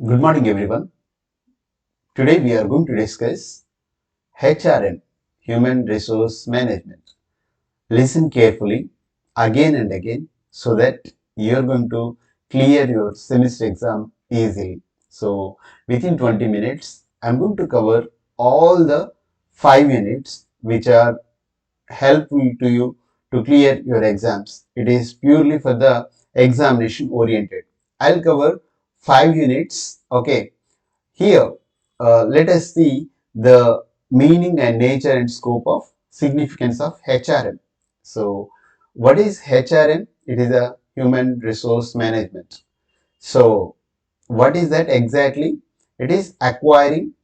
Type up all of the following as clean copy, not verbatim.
Good morning, everyone. Today we are going to discuss HRM, Human Resource Management. Listen carefully again and again so that you are going to clear your semester exam easily. So, within 20 minutes, I am going to cover all the 5 units which are helpful to you to clear your exams. It is purely for the examination oriented. I'll cover 5 units. Okay. Here, let us see the meaning and nature and scope of significance of HRM. So, what is HRM? It is a human resource management. So, what is that exactly? It is acquiring,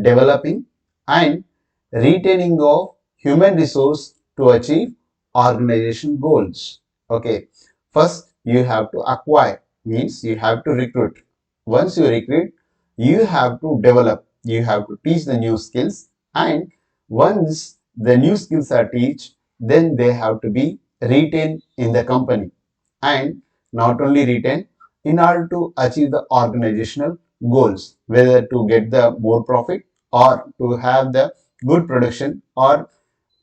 developing, and retaining of human resource to achieve organization goals. Okay, first you have to acquire, means you have to recruit. Once you recruit, you have to develop, you have to teach the new skills, and once the new skills are taught, then they have to be retained in the company, and not only retained, in order to achieve the organizational goals, whether to get the more profit or to have the good production, or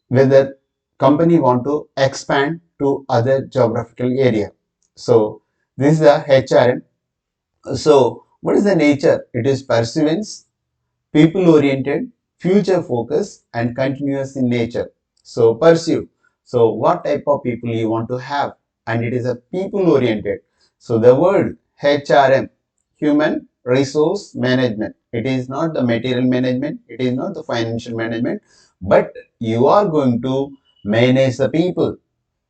whether company want to expand to other geographical area. So this is the HRM. So what is the nature? It is pursuance, people oriented, future focused, and continuous in nature. So pursue. So what type of people you want to have, and it is a people oriented. So the word HRM, human resource management, it is not the material management, it is not the financial management, but you are going to manage the people.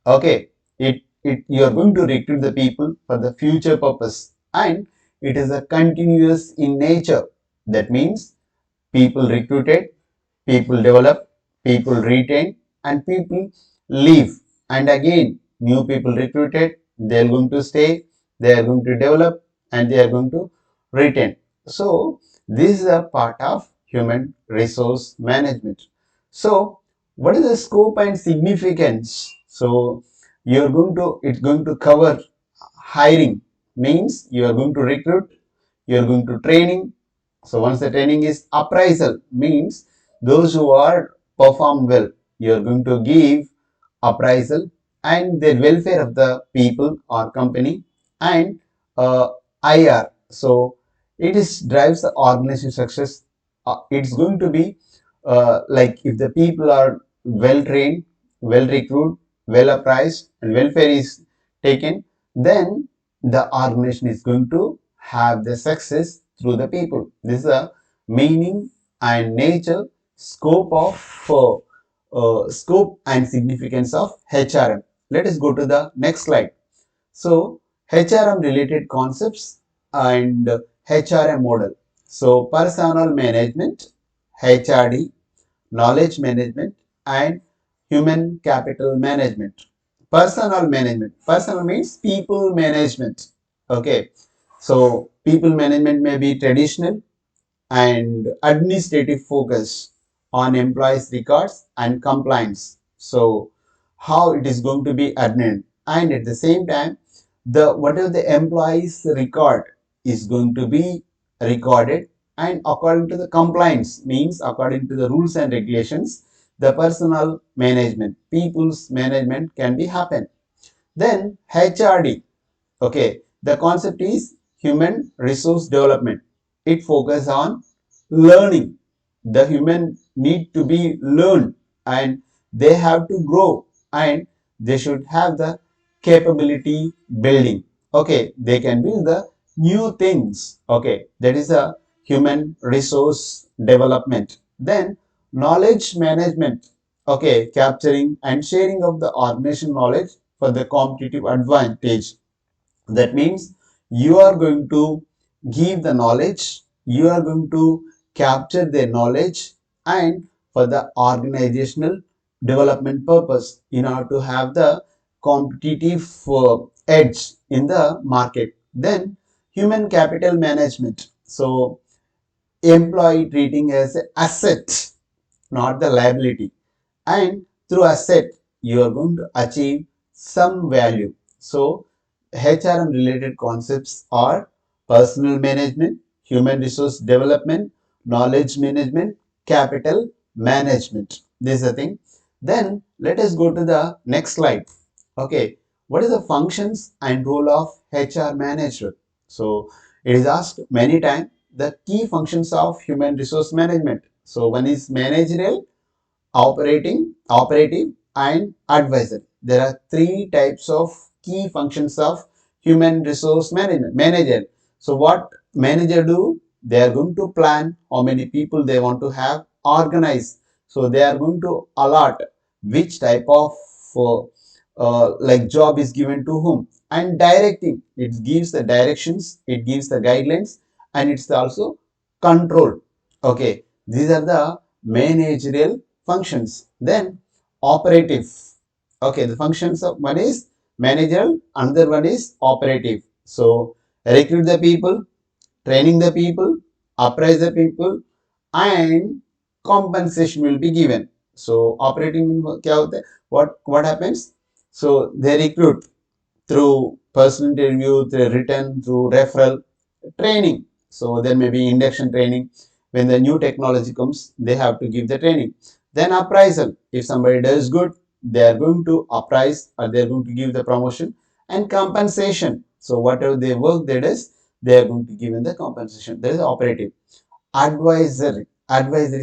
Okay, it you are going to recruit the people for the future purpose, and it is a continuous in nature. That means people recruited, people develop, people retain, and people leave. And again, new people recruited, they are going to stay, they are going to develop, and they are going to retain. So, this is a part of human resource management. So, what is the scope and significance? So, it's going to cover hiring, means you are going to recruit, you are going to training. So once the training is appraisal, means those who are perform well, you are going to give appraisal and the welfare of the people or company, and IR. So it is drives the organization success. It's going to be like if the people are well trained, well recruited, well appraised, and welfare is taken, then the organization is going to have the success through the people. This is a meaning and nature, scope and significance of HRM. Let us go to the next slide. So HRM related concepts and HRM model. So personal management, HRD, knowledge management, and human capital management. Personal management. Personal means people management. Okay. So people management may be traditional and administrative focus on employees records and compliance. So how it is going to be admin, and at the same time the whatever the employees record is going to be recorded, and according to the compliance, means according to the rules and regulations, the personal management, people's management can be happen. Then HRD. Okay, the concept is human resource development. It focuses on learning. The human need to be learned, and they have to grow, and they should have the capability building. Okay, they can build the new things. Okay, that is a human resource development. Then knowledge management. Okay, capturing and sharing of the organization knowledge for the competitive advantage. That means you are going to give the knowledge, you are going to capture their knowledge, and for the organizational development purpose, in order to have the competitive edge in the market. Then human capital management. So employee treating as an asset, not the liability, and through asset you are going to achieve some value. So HRM related concepts are personal management, human resource development, knowledge management, capital management. This is the thing. Then let us go to the next slide. Okay, what is the functions and role of HR manager? So it is asked many times the key functions of human resource management. So one is managerial, operative, and advisor. There are three types of key functions of human resource management. Manager. So what manager do? They are going to plan how many people they want to have, organize. So they are going to allot which type of like job is given to whom, and directing. It gives the directions, it gives the guidelines, and it's also control. Okay, these are the managerial functions. Then operative. Okay, the functions of one is managerial, another one is operative. So recruit the people, training the people, appraise the people, and compensation will be given. So operating क्या होता है? What happens? So they recruit through personal interview, through written, through referral, training. So there may be induction training. When the new technology comes, they have to give the training. Then appraisal. If somebody does good, they are going to appraise or they are going to give the promotion, and compensation. So whatever they work they does, they are going to give in the compensation. That is operative. Advisory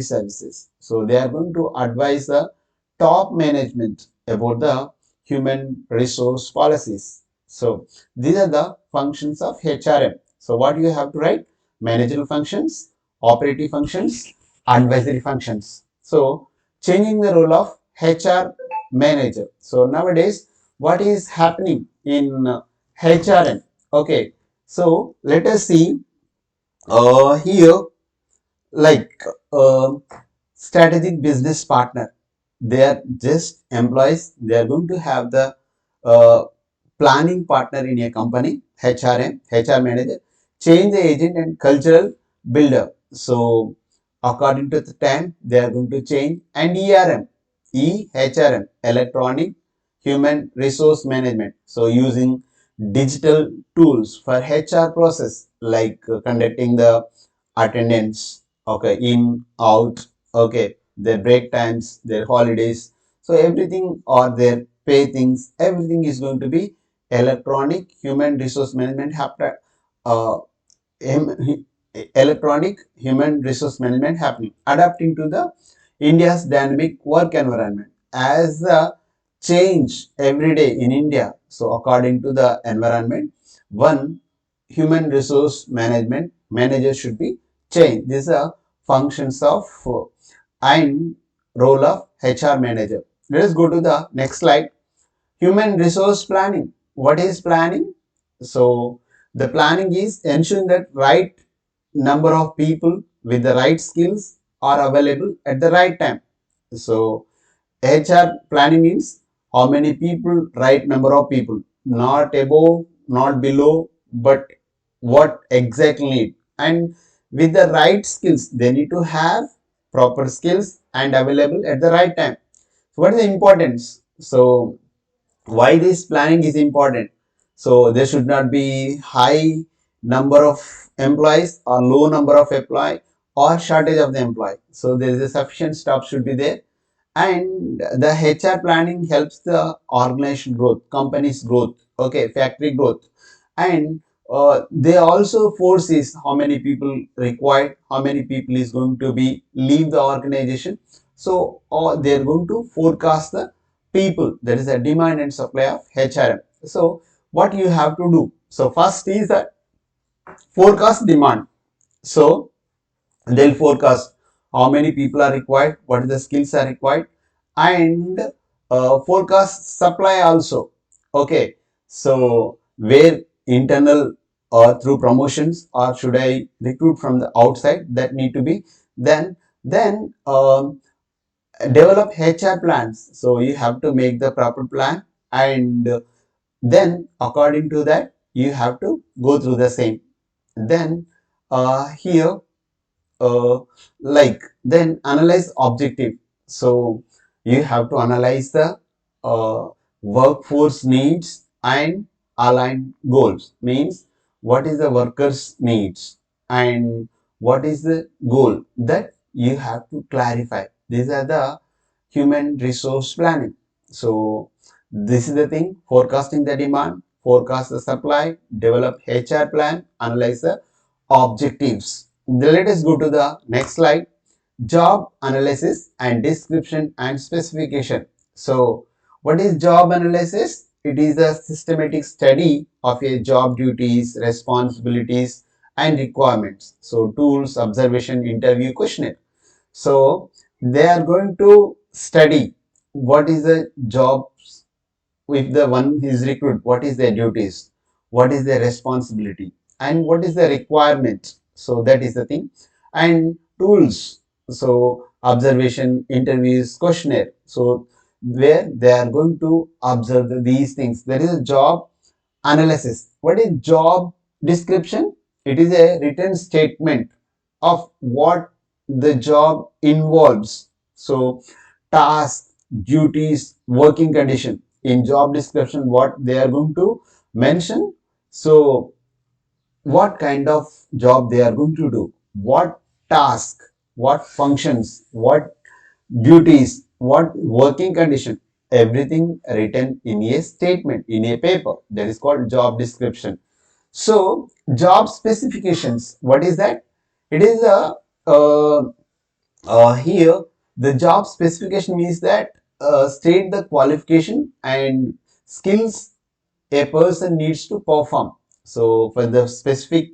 services. So they are going to advise the top management about the human resource policies. So these are the functions of HRM. So what you have to write? Managerial functions, operative functions, advisory functions. So changing the role of HR manager. So nowadays, what is happening in HRM? Okay, so let us see here, like uh, strategic business partner. They are just employees. They are going to have the uh, planning partner in a company. HRM, HR manager, change the agent and cultural builder. So according to the time they are going to change. And EHRM, electronic human resource management. So using digital tools for HR process, like conducting the attendance, okay, in, out, okay, their break times, their holidays. So everything, or their pay things, everything is going to be electronic human resource management uh, electronic human resource management happening, adapting to the India's dynamic work environment as the change every day in India. So according to the environment, one human resource management manager should be changed. These are functions of and role of HR manager. Let us go to the next slide. Human resource planning. What is planning? So the planning is ensuring that right number of people with the right skills are available at the right time. So HR planning means how many people, right number of people, not above, not below, but what exactly need. And with the right skills, they need to have proper skills and available at the right time. So what is the importance? So why this planning is important? So there should not be high number of employees or low number of employee or shortage of the employee. So there is a sufficient staff should be there. And the HR planning helps the organization growth, company's growth, okay, factory growth. And they also foresees how many people required, how many people is going to be leave the organization. So they're going to forecast the people, that is the demand and supply of HRM. So what you have to do? So first is the forecast demand. So they'll forecast how many people are required, what the skills are required, and forecast supply also. Okay, so where internal or through promotions, or should I recruit from the outside, that need to be. Then develop HR plans. So you have to make the proper plan, and then according to that you have to go through the same. Then here uh, then analyze objective. So you have to analyze the uh, workforce needs and align goals. Means what is the workers needs, and what is the goal, that you have to clarify. These are the human resource planning. So this is the thing: forecasting the demand, forecast the supply, develop HR plan, analyze the objectives. Let us go to the next slide: job analysis and description and specification. So what is job analysis? It is a systematic study of a job duties, responsibilities and requirements. So tools, observation, interview, questionnaire. So they are going to study what is the job. If the one is recruited, what is their duties, what is their responsibility, and what is the requirement. So that is the thing. And tools, so observation, interviews, questionnaire. So where they are going to observe these things. There is a job analysis. What is job description? It is a written statement of what the job involves. So task, duties, working condition. In job description, what they are going to mention. So what kind of job they are going to do, what task, what functions, what duties, what working condition, everything written in a statement, in a paper. That is called job description. So job specifications, what is that? It is a here the job specification means that state the qualification and skills a person needs to perform. So for the specific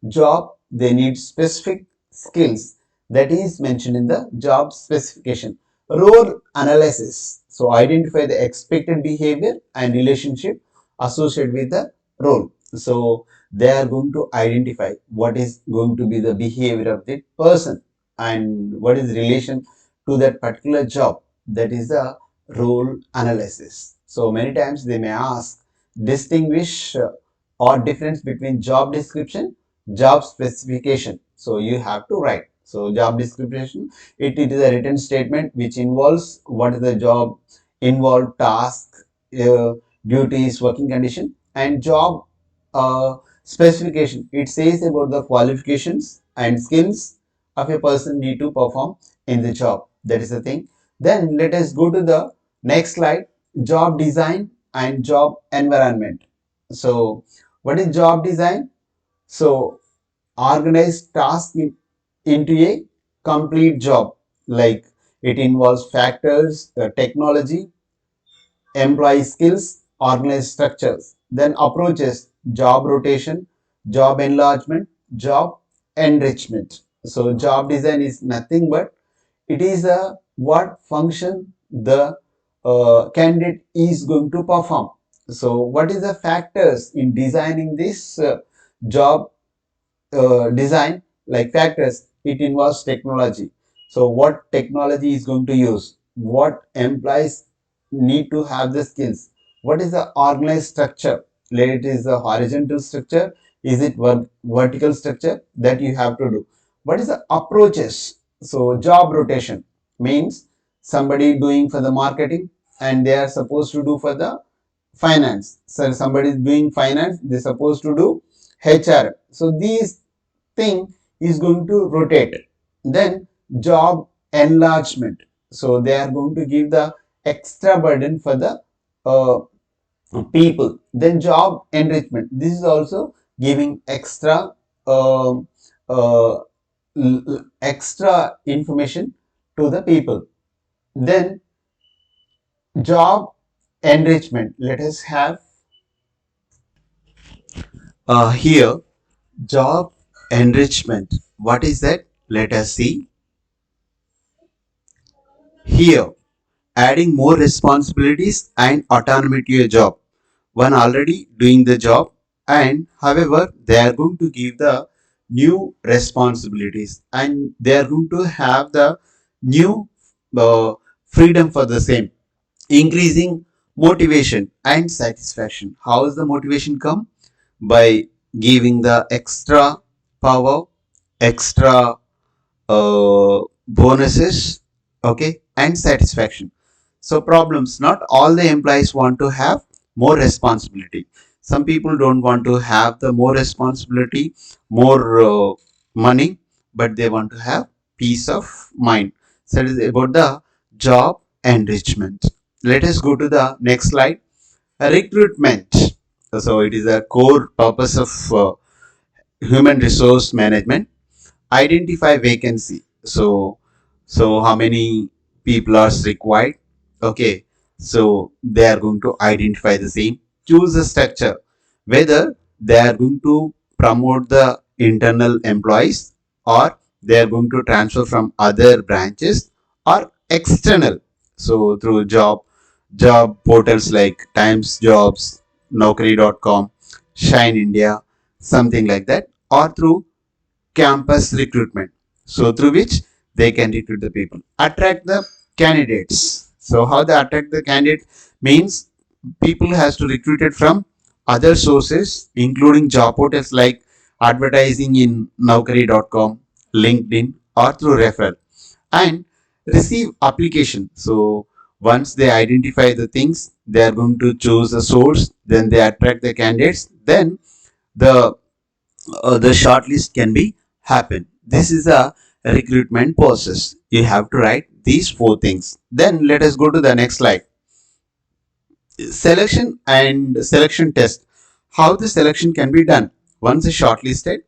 job, they need specific skills that is mentioned in the job specification. Role analysis. So identify the expected behavior and relationship associated with the role. So they are going to identify what is going to be the behavior of the person and what is relation to that particular job. That is the role analysis. So many times they may ask, distinguish or difference between job description, job specification. So you have to write. So job description, it is a written statement which involves what is the job involved, task, uh, duties, working condition, and job specification. It says about the qualifications and skills of a person need to perform in the job. That is the thing. Then let us go to the next slide: job design and job environment. So what is job design? So organize tasks into a complete job. Like it involves factors, technology, employee skills, organized structures. Then approaches: job rotation, job enlargement, job enrichment. So job design is nothing but it is a what function the candidate is going to perform. So what is the factors in designing this job design? Like factors, it involves technology. So what technology is going to use, what employees need to have the skills, what is the organized structure, let it is a horizontal structure, is it vertical structure, that you have to do. What is the approaches? So job rotation means somebody doing for the marketing and they are supposed to do for the finance. So somebody is doing finance, they are supposed to do HR. So these thing is going to rotate. Then job enlargement. So they are going to give the extra burden for the uh, people. Then job enrichment. This is also giving extra uh, extra information to the people. Then job enrichment. Let us have here job enrichment. What is that? Let us see here. Adding more responsibilities and autonomy to your job. One already doing the job, and however, they are going to give the new responsibilities and they are going to have the new uh, freedom for the same. Increasing motivation and satisfaction. How is the motivation come? By giving the extra power, extra bonuses, okay, and satisfaction. So problems: not all the employees want to have more responsibility. Some people don't want to have the more responsibility, more money, but they want to have peace of mind. So it is about the job enrichment. Let us go to the next slide. Recruitment. So it is a core purpose of human resource management. Identify vacancy. So how many people are required? Okay, so they are going to identify the same. Choose a structure, whether they are going to promote the internal employees, or they are going to transfer from other branches or external. So through job portals like Times Jobs, Naukri.com, Shine India, something like that, or through campus recruitment. So through which they can recruit the people. Attract the candidates. So how they attract the candidate means people has to recruit it from other sources, including job portals like advertising in Naukri.com, LinkedIn, or through referral, and receive application. So once they identify the things, they are going to choose a source, then they attract the candidates, then the shortlist can be happen. This is a recruitment process. You have to write these four things. Then let us go to the next slide. Selection and selection test. How the selection can be done? Once it's shortlisted,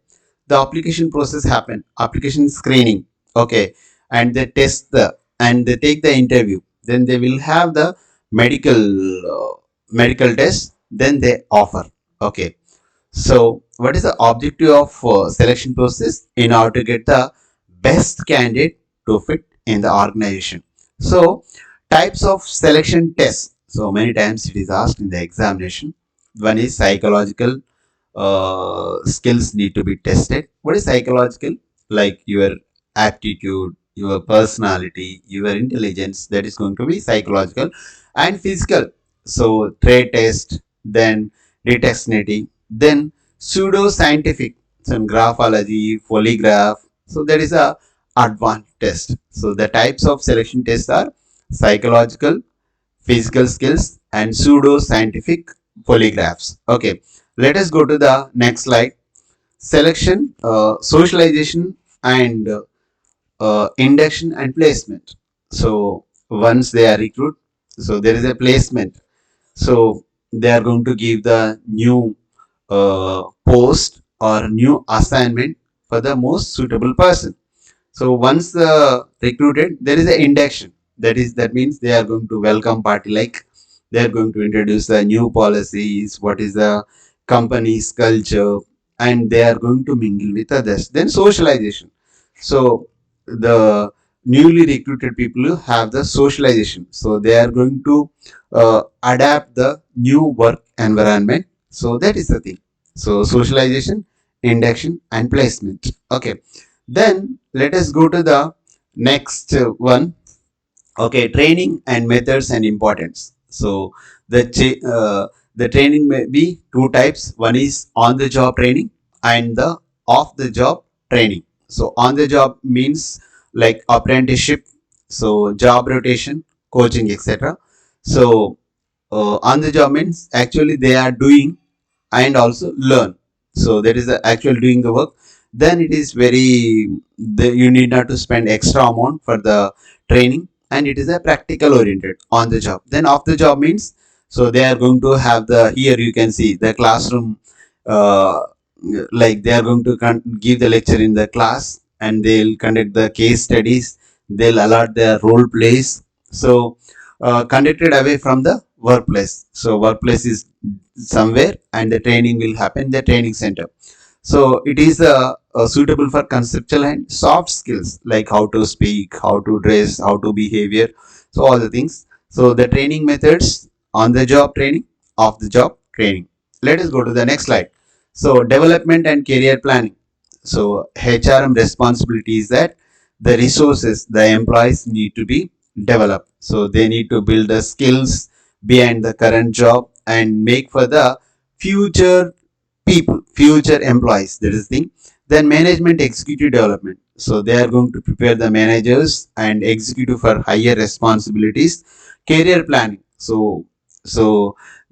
the application process happen. Application screening. Okay, and they test and they take the interview. Then they will have the medical test. Then they offer. Okay, so, what is the objective of selection process? In order to get the best candidate to fit in the organization. So, types of selection tests. So, many times it is asked in the examination. One is psychological skills need to be tested. What is psychological? Like your aptitude, your personality, your intelligence, that is going to be psychological. And physical. So, trade test, then detectionity, then pseudo-scientific, some graphology, polygraph. So that is a advanced test. So the types of selection tests are psychological, physical skills, and pseudo-scientific polygraphs. Okay, let us go to the next slide. Selection, socialization, and induction and placement. So once they are recruited, so there is a placement. So they are going to give the new post or new assignment for the most suitable person. So once recruited, there is an induction. That means they are going to welcome party, like they are going to introduce the new policies, what is the company's culture, and they are going to mingle with others. Then socialization. So the newly recruited people have the socialization. So they are going to adapt the new work environment. So that is the thing. So socialization, induction, and placement. Okay. Then let us go to the next one. Okay, training and methods and importance. So the training may be two types. One is on the job training and the off the job training. So on the job means like apprenticeship, so job rotation, coaching, etc. So on the job means actually they are doing and also learn. So that is the actual doing the work. Then it is you need not to spend extra amount for the training, and it is a practical oriented on the job. Then off the job means, so they are going to have the, here you can see the classroom, uh, like they are going to give the lecture in the class, and they'll conduct the case studies, they'll allot their role plays. So conducted away from the workplace. So workplace is somewhere, and the training will happen in the training center. So it is suitable for conceptual and soft skills, like how to speak, how to dress, how to behavior. So all the things. So the training methods: on the job training, off the job training. Let us go to the next slide. So development and career planning. So HRM responsibility is that the resources the employees need to be developed. So they need to build the skills behind the current job and make for the future people, future employees. That is the thing. Then management executive development. So they are going to prepare the managers and executive for higher responsibilities. Career planning. So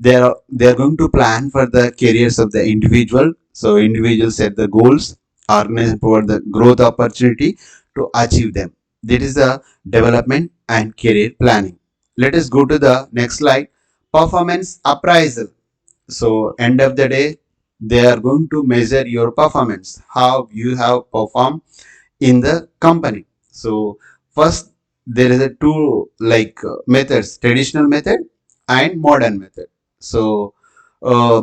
they are going to plan for the careers of the individual. So individuals set the goals Organization provide the growth opportunity to achieve them. That is the development and career planning. Let us go to the next slide. Performance appraisal. So end of the day, they are going to measure your performance, how you have performed in the company. So first there is a two methods, traditional method and modern method. So uh,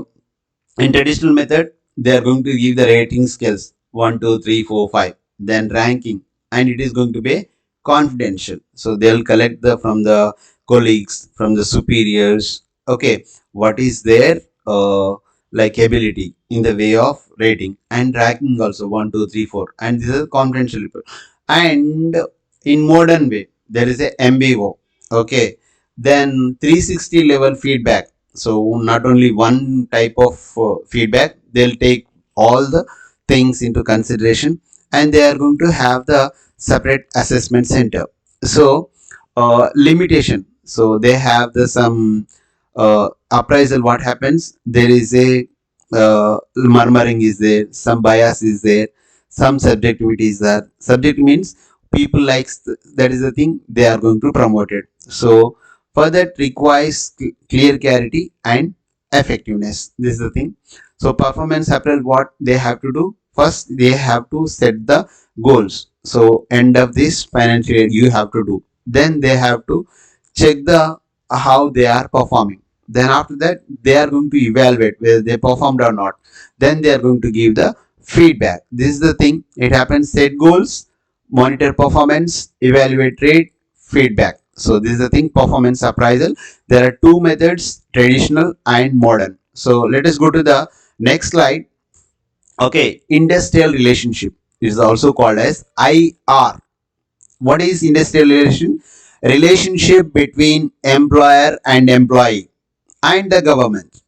in traditional method, they are going to give the rating scales 1, 2, 3, 4, 5, then ranking, and it is going to be confidential. So they'll collect the from the colleagues, from the superiors. Okay, what is their ability in the way of rating and ranking also 1, 2, 3, 4, and this is confidential report. And in modern way, there is a MBO. Okay, then 360 level feedback. So not only one type of feedback, they'll take all the things into consideration, and they are going to have the separate assessment center. So limitation, so they have the some appraisal. What happens, there is a murmuring is there, some bias is there, some subjectivity is there. Subject means people likes that is the thing they are going to promote it. So for that requires clear clarity and effectiveness. This is the thing. So performance appraisal, what they have to do, first they have to set the goals. So end of this financial year you have to do, then they have to check the how they are performing, then after that they are going to evaluate whether they performed or not, then they are going to give the feedback. This is the thing, it happens, set goals, monitor performance, evaluate rate, feedback. So this is the thing, performance appraisal. There are two methods, traditional and modern. So let us go to the next slide. Okay, industrial relationship is also called as IR. What is industrial relation? Relationship between employer and employee and the government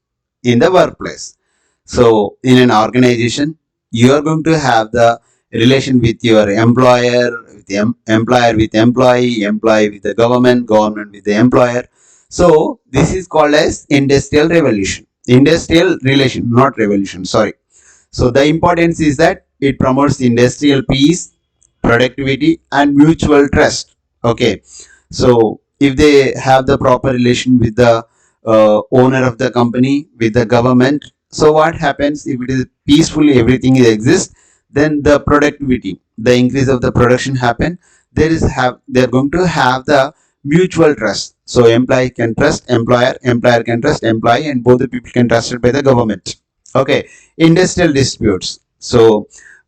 in the workplace. So in an organization, you are going to have the relation with your employer, with the employer with employee, employee with the government, government with the employer. So this is called as industrial revolution. Industrial relation, not revolution, sorry. So the importance is that it promotes industrial peace, productivity, and mutual trust. Okay. So if they have the proper relation with the owner of the company, with the government, so what happens if it is peacefully everything exists, then the productivity, the increase of the production happen. They're going to have the mutual trust. So employee can trust employer, employer can trust employee, and both the people can trusted by the government. Okay, industrial disputes. So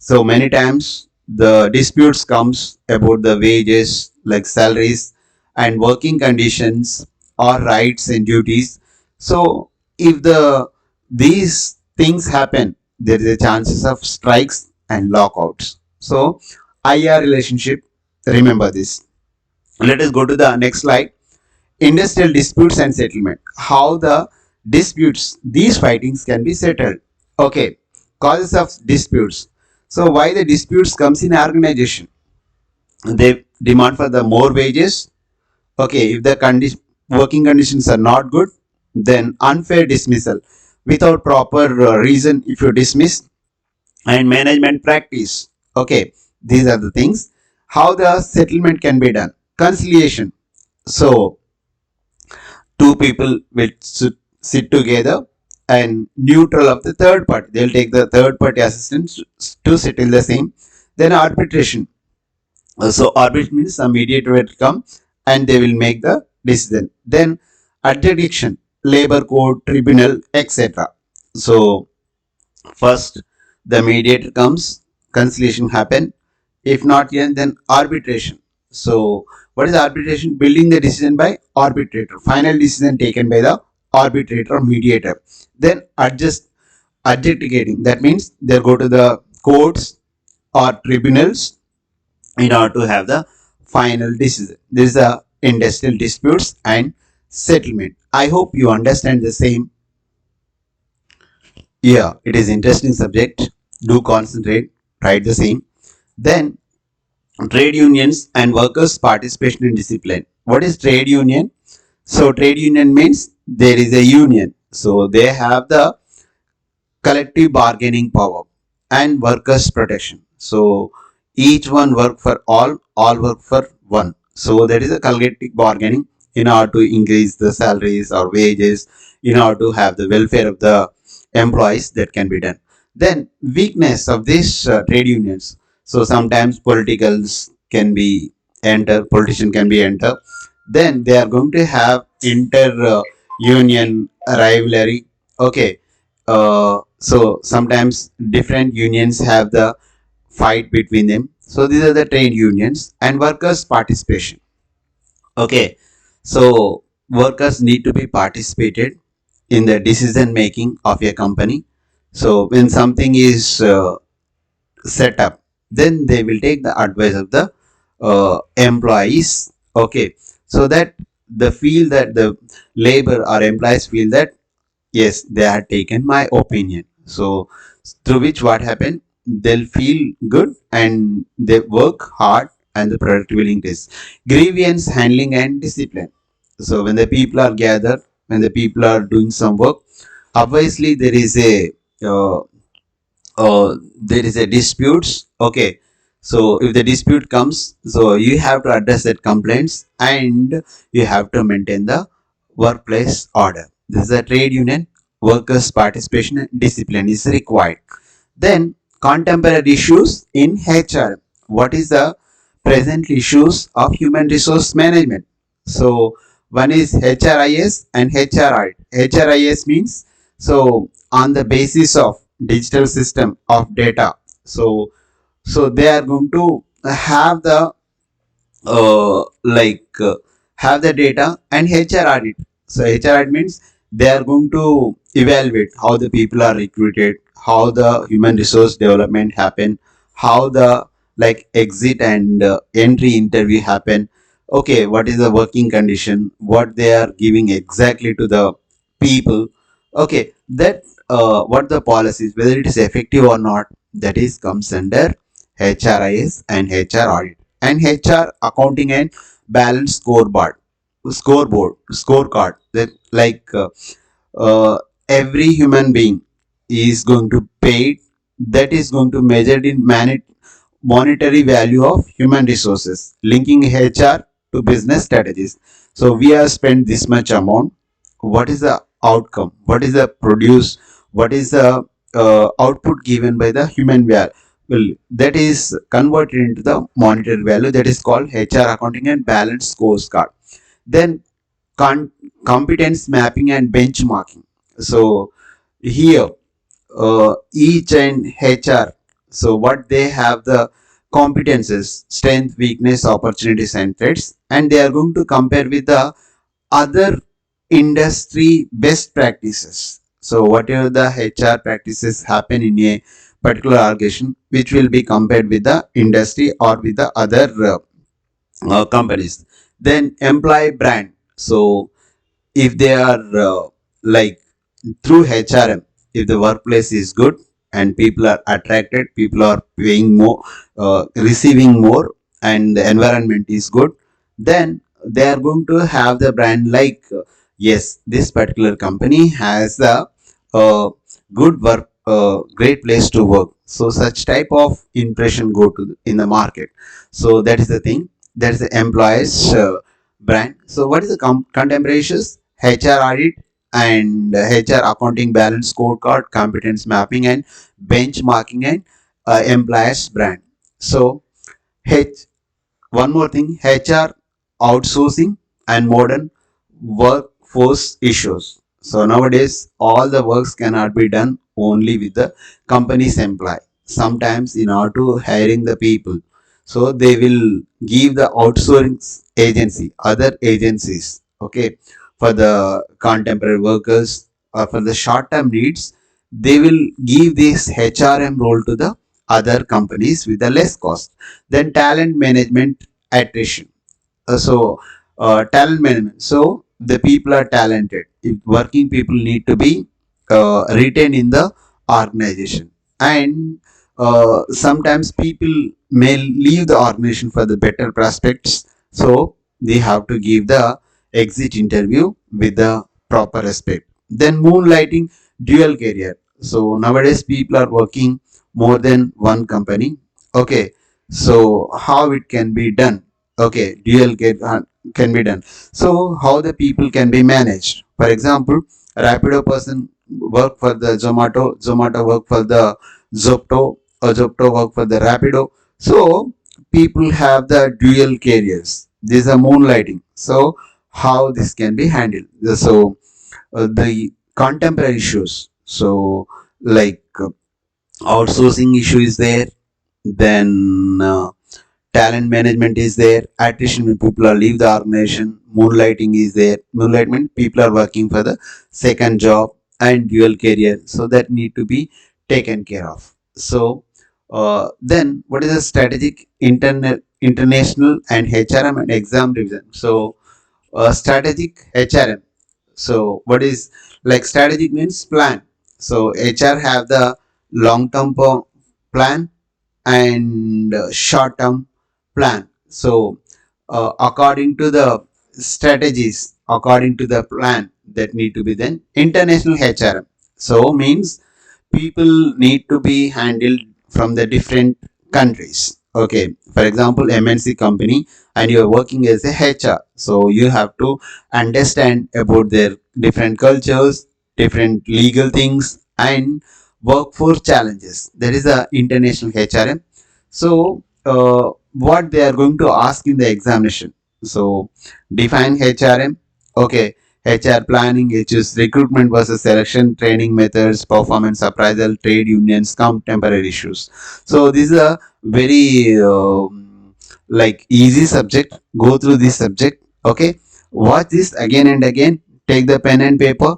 many times the disputes comes about the wages, like salaries and working conditions or rights and duties. So if these things happen, there is a chances of strikes and lockouts. So IR relationship, remember this. Let us go to the next slide. Industrial disputes and settlement, how the disputes, these fightings can be settled. Okay, causes of disputes. So why the disputes comes in organization, they demand for the more wages. Okay, if the working conditions are not good, then unfair dismissal without proper reason if you dismiss, and management practice. Okay, these are the things. How the settlement can be done, conciliation. So two people will sit together and neutral of the third party, they'll take the third party assistance to settle the same. Then arbitration. So arbitration means a mediator will come and they will make the decision. Then adjudication, labor court, tribunal, etc. So first the mediator comes, conciliation happen. If not yet, then arbitration. So what is arbitration? Building the decision by arbitrator. Final decision taken by the arbitrator or mediator. Then adjudicating. That means they go to the courts or tribunals in order to have the final decision. This is the industrial disputes and settlement. I hope you understand the same. Yeah, it is interesting subject. Do concentrate, write the same. Then trade unions and workers' participation in discipline. What is trade union? So trade union means there is a union. So they have the collective bargaining power. and workers protection. So each one work for all work for one. So there is a collective bargaining in order to increase the salaries or wages, in order to have the welfare of the employees that can be done. Then weakness of these trade unions. So sometimes politicals can be politician can be enter. Then they are going to have inter union rivalry. Okay, so sometimes different unions have the fight between them. So these are the trade unions and workers participation. Okay, so workers need to be participated in the decision making of a company. So when something is set up, then they will take the advice of the employees. Okay, so that the feel that the labor or employees feel that yes, they have taken my opinion. So through which what happened, they'll feel good and they work hard and the productivity will increase. Grievance handling and discipline. So when the people are gathered, when the people are doing some work, obviously uh, there is a disputes. Okay, so if the dispute comes, so you have to address that complaints and you have to maintain the workplace order. This is a trade union. Workers participation and discipline is required. Then contemporary issues in HR. What is the present issues of human resource management? So one is HRIS and HR audit. HRIS means, so on the basis of digital system of data. So they are going to have the like have the data and HR audit. So HR audit means they are going to evaluate how the people are recruited, how the human resource development happen, how the like exit and entry interview happen. Okay, what is the working condition, what they are giving exactly to the people. Okay, that what the policies, whether it is effective or not, that is comes under HRIS and HR audit and HR accounting and balance scorecard that like every human being is going to pay, that is going to measure in monetary value of human resources, linking HR to business strategies. So we have spent this much amount. What is the outcome? What is the produce? What is the output given by the human value? Well, that is converted into the monetary value. That is called HR accounting and balance scorecard. Then con- competence mapping and benchmarking. So here each and HR. So what they have the competences, strength, weakness, opportunities, and threats, and they are going to compare with the other industry best practices. So whatever the HR practices happen in a particular organization, which will be compared with the industry or with the other companies. Then employee brand. So if they are like through HRM, if the workplace is good and people are attracted, people are paying more, receiving more, and the environment is good, then they are going to have the brand like yes, this particular company has a good work, great place to work. So such type of impression go to in the market. So that is the thing. That is the employees brand. So what is the contemporary issues? HR audit and HR accounting balance scorecard, competence mapping and benchmarking and employers brand. So H one more thing, HR outsourcing and modern workforce issues. So nowadays all the works cannot be done only with the company's employee. Sometimes in order to hiring the people, so they will give the outsourcing agency, other agencies, okay, for the contemporary workers or for the short term needs, they will give this HRM role to the other companies with the less cost. Then talent management attrition. Talent management. So the people are talented. If working people need to be retained in the organization, and sometimes people may leave the organization for the better prospects. So they have to give the exit interview with the proper respect. Then moonlighting dual career. So nowadays people are working more than one company. Okay, so how it can be done? Okay, dual get can be done. So how the people can be managed? For example, Rapido person work for the Zomato, Zomato work for the Zopto, or Zopto work for the Rapido. So people have the dual careers. These are moonlighting. So how this can be handled? So the contemporary issues. So like outsourcing issue is there, then talent management is there, attrition when people are leave the organization, moonlighting is there. Moonlighting people are working for the second job and dual career, so that need to be taken care of. So then what is the strategic international and HRM and exam revision? So strategic HRM. So what is like strategic means plan. So HR have the long term plan and short term plan. So according to the strategies, according to the plan that need to be then international HRM. So means people need to be handled from the different countries. Okay, for example, MNC company and you are working as a HR, so you have to understand about their different cultures, different legal things, and workforce challenges. That is the international HRM. So, what they are going to ask in the examination. So, define HRM. Okay, HR planning, which is recruitment versus selection, training methods, performance appraisal, trade unions, contemporary issues. So this is a very like easy subject. Go through this subject. Okay, watch this again and again. Take the pen and paper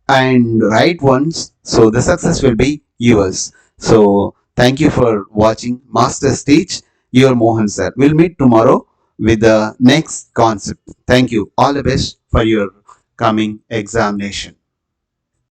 and write once. So the success will be yours. So thank you for watching Master's Teach. Your Mohan sir. We'll meet tomorrow with the next concept. Thank you. All the best for your coming examination.